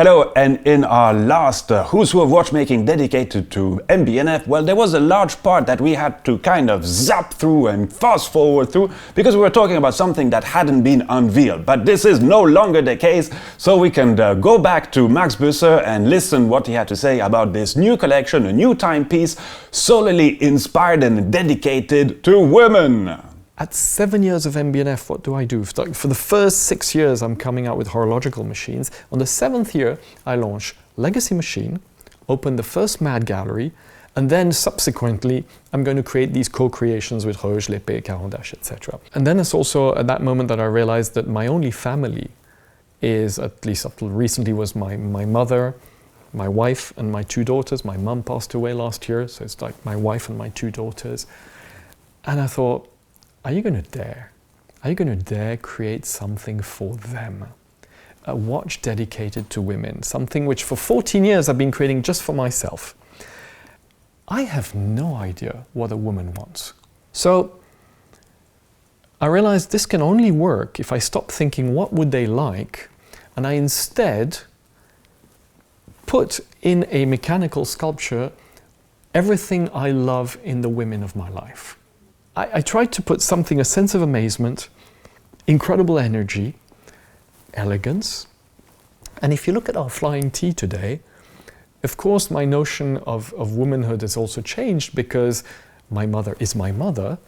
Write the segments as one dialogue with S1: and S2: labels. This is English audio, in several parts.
S1: Hello, and in our last Who's Who of Watchmaking dedicated to MB&F, well, there was a large part that we had to kind of zap through and fast forward through because we were talking about something that hadn't been unveiled. But this is no longer the case, so we can go back to Max Busser and listen what he had to say about this new collection, a new timepiece, solely inspired and dedicated to women.
S2: At 7 years of MB&F, what do I do? For the first 6 years, I'm coming out with horological machines. On the 7th year, I launch Legacy Machine, open the first Mad Gallery, and then subsequently, I'm going to create these co-creations with Roche, Lépée, Caran d'Ache, etc. And then it's also at that moment that I realized that my only family is, at least up till recently, was my mother, my wife, and my 2 daughters. My mum passed away last year, so it's like my wife and my 2 daughters. And I thought, are you going to dare? Are you going to dare create something for them? A watch dedicated to women, something which for 14 years I've been creating just for myself. I have no idea what a woman wants. So I realized this can only work if I stop thinking what would they like, and I instead put in a mechanical sculpture everything I love in the women of my life. I tried to put something, a sense of amazement, incredible energy, elegance. And if you look at our flying T today, of course my notion of womanhood has also changed because my mother is my mother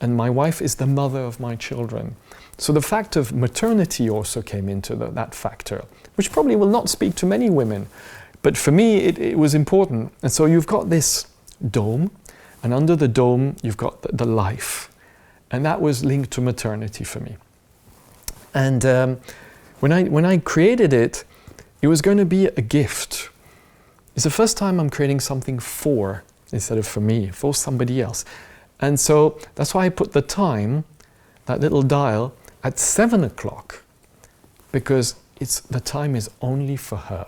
S2: and my wife is the mother of my children. So the fact of maternity also came into that factor, which probably will not speak to many women. But for me, it was important. And so you've got this dome, and under the dome, you've got the life. And that was linked to maternity for me. And when I created it, it was going to be a gift. It's the first time I'm creating something for, instead of for me, for somebody else. And so that's why I put the time, that little dial, at 7 o'clock, because the time is only for her.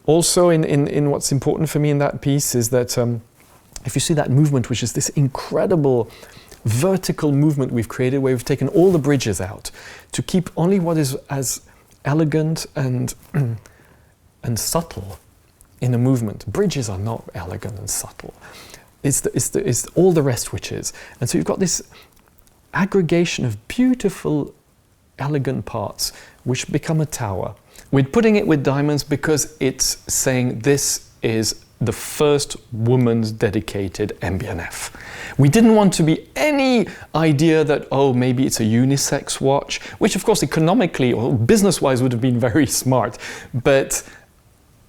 S2: Also, in what's important for me in that piece is that if you see that movement, which is this incredible vertical movement we've created, where we've taken all the bridges out to keep only what is as elegant and subtle in a movement. Bridges are not elegant and subtle. It's all the rest which is. And so you've got this aggregation of beautiful, elegant parts which become a tower. We're putting it with diamonds because it's saying this is the first woman's dedicated MB&F. We didn't want to be any idea that, oh, maybe it's a unisex watch, which of course economically or business-wise would have been very smart, but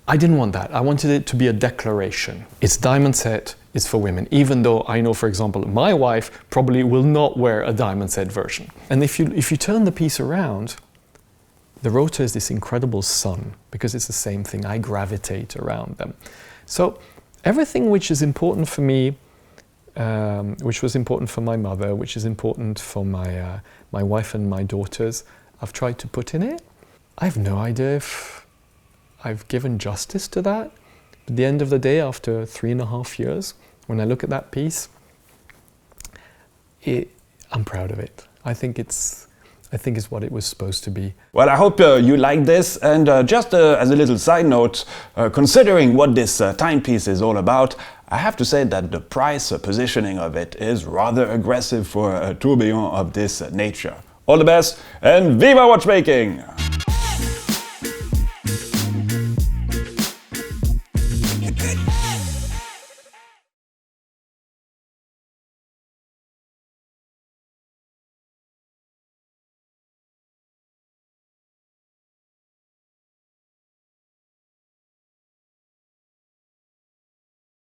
S2: I didn't want that. I wanted it to be a declaration. It's diamond set, it's for women, even though I know, for example, my wife probably will not wear a diamond set version. And if you turn the piece around, the rotor is this incredible sun, because it's the same thing. I gravitate around them. So everything which is important for me, which was important for my mother, which is important for my wife and my daughters, I've tried to put in it. I have no idea if I've given justice to that. At the end of the day, after 3.5 years, when I look at that piece, I'm proud of it. I think it's what it was supposed to be.
S1: Well, I hope you like this, and just as a little side note, considering what this timepiece is all about, I have to say that the price positioning of it is rather aggressive for a tourbillon of this nature. All the best, and viva watchmaking!